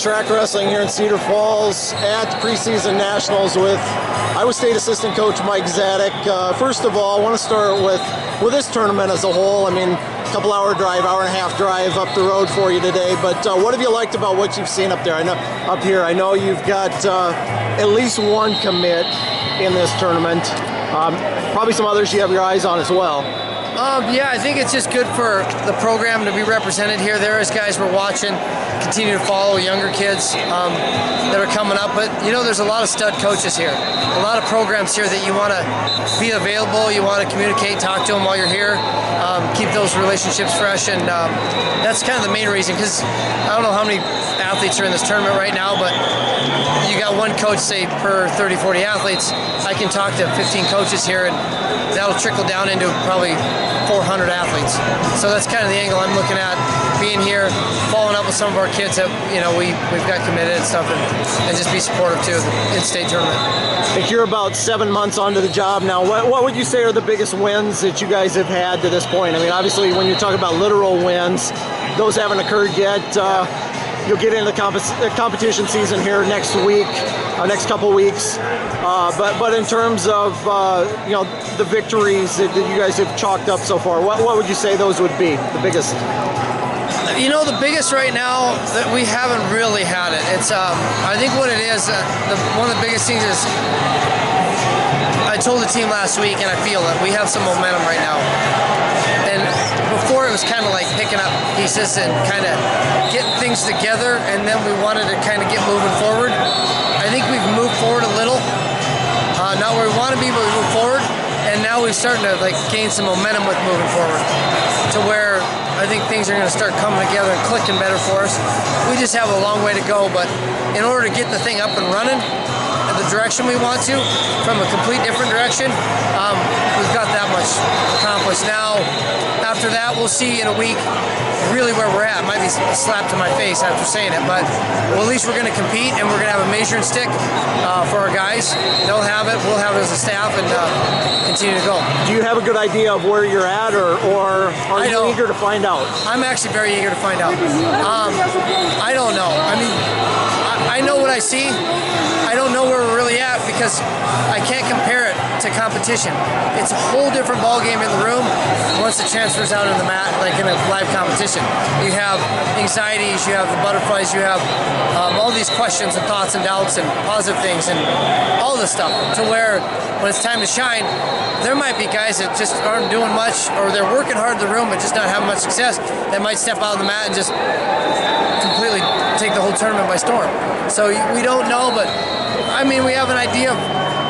Track Wrestling here in Cedar Falls at Preseason Nationals with Iowa State assistant coach Mike Zadick. First of all, I want to start with this tournament as a whole. I mean, a couple hour drive, hour and a half drive up the road for you today, but what have you liked about what you've seen up there? I know you've got at least one commit in this tournament. Probably some others you have your eyes on as well. Yeah, I think it's just good for the program to be represented here. There is guys we're watching, continue to follow, younger kids that are coming up. But, you know, there's a lot of stud coaches here. A lot of programs here that you want to be available, you want to communicate, talk to them while you're here, keep those relationships fresh. And that's kind of the main reason, because I don't know how many athletes are in this tournament right now, but you got one coach, say, per 30, 40 athletes. I can talk to 15 coaches here, and that'll trickle down into probably 400 athletes. So that's kind of the angle I'm looking at, being here, following up with some of our kids that, you know, we've got committed and stuff, and just be supportive too of the in-state tournament. I think you're about 7 months onto the job now. What would you say are the biggest wins that you guys have had to this point? I mean, obviously, when you talk about literal wins, those haven't occurred yet. You'll get into the competition season here next week, next couple weeks. But in terms of you know, the victories that you guys have chalked up so far, what would you say those would be, the biggest? You know, the biggest right now that we haven't really had it. It's I think what it is, one of the biggest things is, I told the team last week, and I feel it, we have some momentum right now. And before it was kind of like picking up pieces and kind of getting things together, and then we wanted to kind of get moving forward. I think we've moved forward a little. Not where we want to be, but we move forward. And now we're starting to like gain some momentum with moving forward, to where I think things are going to start coming together and clicking better for us. We just have a long way to go, but in order to get the thing up and running in the direction we want to, from a complete different direction, we've got that much accomplished. Now, after that, we'll see in a week really where we're at. It might be a slap to my face after saying it, but well, at least we're going to compete, and we're going to have a measuring stick for our guys. They'll have it, we'll have it as a staff, and continue to go. Do you have a good idea of where you're at, or are you eager to find out? I'm actually very eager to find out. I don't know. I mean, I know what I see. I don't know where we're really at, because I can't compare it to competition. It's a whole different ball game in the room once it transfers out on the mat, like in a live competition. You have anxieties, you have the butterflies, you have all these questions and thoughts and doubts and positive things and all this stuff, to where when it's time to shine, there might be guys that just aren't doing much, or they're working hard in the room but just not having much success, that might step out on the mat and just completely take the whole tournament by storm. So we don't know, but I mean, we have an idea of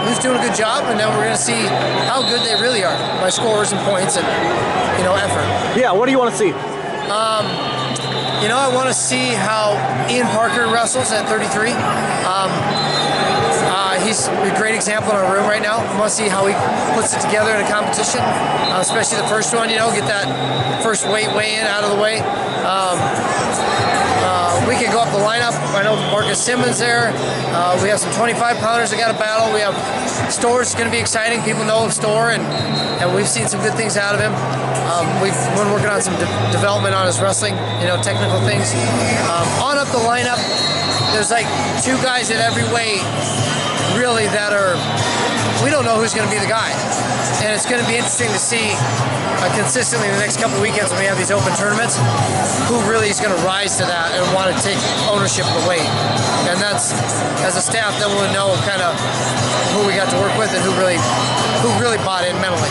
who's doing a good job, and then we're going to see how good they really are by scores and points and, you know, effort. Yeah, what do you want to see? You know, I want to see how Ian Parker wrestles at 33. He's a great example in our room right now. I want to see how he puts it together in a competition, especially the first one, you know, get that first weight weigh-in out of the way. We can go up the lineup. I know Marcus Simmons there. We have some 25-pounders that got a battle. We have Store's going to be exciting. People know Store, and we've seen some good things out of him. We've been working on some development on his wrestling, you know, technical things. On up the lineup, there's like 2 guys at every weight, really, that are, we don't know who's going to be the guy. And it's going to be interesting to see consistently in the next couple of weekends when we have these open tournaments, who really is going to rise to that and want to take ownership of the weight. And that's, as a staff, then we'll know kind of who we got to work with and who really bought in mentally.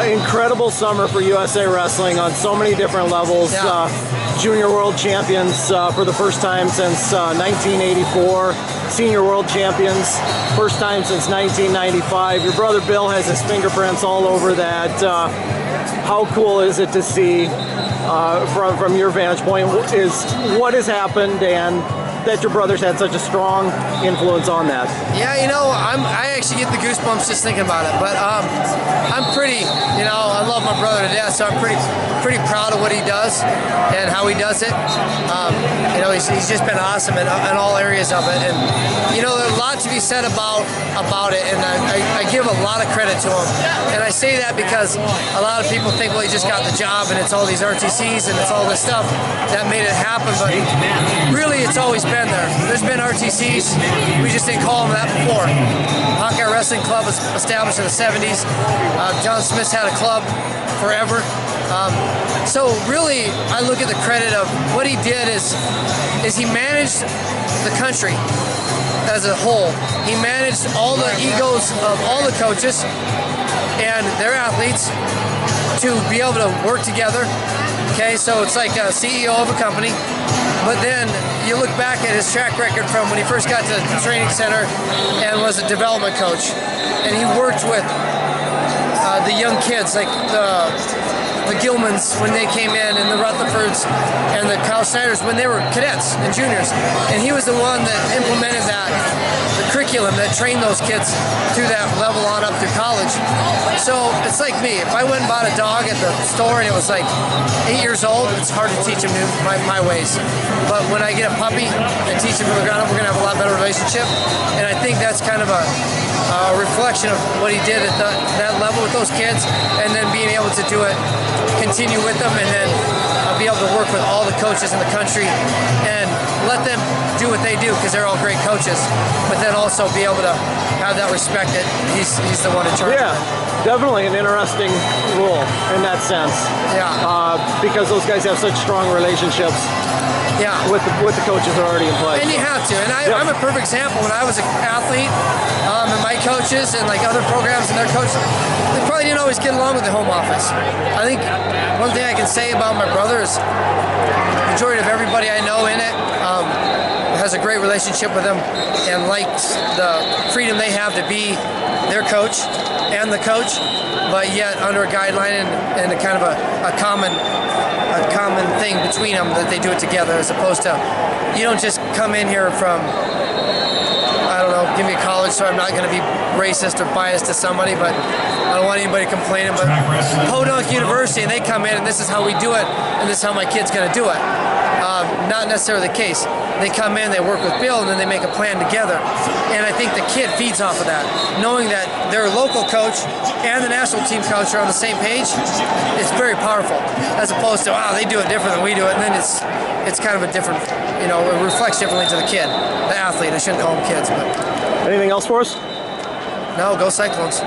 Incredible summer for USA Wrestling on so many different levels. Yeah. Junior World Champions for the first time since 1984. Senior World Champions, first time since 1995. Your brother Bill has his fingerprints all over that. How cool is it to see, from your vantage point, is what has happened, and that your brother's had such a strong influence on that? Yeah, you know, I actually get the goosebumps just thinking about it. But I'm pretty, you know, I love my brother to death, so I'm pretty proud of what he does and how he does it. You know, he's just been awesome in all areas of it. And you know, there's a lot to be said about it, and I give a lot of credit to him. And I say that because a lot of people think, well, he just got the job and it's all these RTCs and it's all this stuff that made it happen, but really it's always been there. There's been RTCs, we just didn't call them that before. Hawkeye Wrestling Club was established in the 70s. John Smith's had a club forever. So really, I look at the credit of what he did is he managed the country as a whole. He managed all the egos of all the coaches and their athletes to be able to work together. Okay, so it's like a CEO of a company, but then you look back at his track record from when he first got to the training center and was a development coach, and he worked with the young kids, like the Gilmans when they came in, and the Rutherfords, and the Kyle Snyders when they were cadets and juniors. And he was the one that implemented the curriculum that trained those kids through that level on up through college. So it's like me. If I went and bought a dog at the store and it was like 8 years old, it's hard to teach him my ways. But when I get a puppy and teach him from the ground up, we're going to have a lot better relationship. And I think that's kind of a reflection of what he did at that level with those kids, and then being able to do it, continue with them, and then be able to work with all the coaches in the country and let them do what they do because they're all great coaches, but then also be able to have that respect that he's the one in charge. Yeah, definitely an interesting role in that sense. Yeah. Because those guys have such strong relationships. Yeah. With the coaches that are already in place. And you have to. And I'm a perfect example. When I was an athlete, and my coaches and like other programs and their coaches, they probably didn't always get along with the home office. I think one thing I can say about my brother is the majority of everybody I know in it has a great relationship with them and likes the freedom they have to be their coach and the coach, but yet under a guideline and a kind of a common thing between them, that they do it together, as opposed to, you don't just come in here from, I don't know, give me a college, so I'm not going to be racist or biased to somebody, but I don't want anybody complaining, but Podunk University, and they come in and this is how we do it, and this is how my kid's going to do it. Not necessarily the case. They come in, they work with Bill, and then they make a plan together. And I think the kid feeds off of that. Knowing that their local coach and the national team coach are on the same page, it's very powerful. As opposed to, wow, they do it different than we do it, and then it's kind of a different, you know, it reflects differently to the kid, the athlete. I shouldn't call them kids, but. Anything else for us? No, go Cyclones.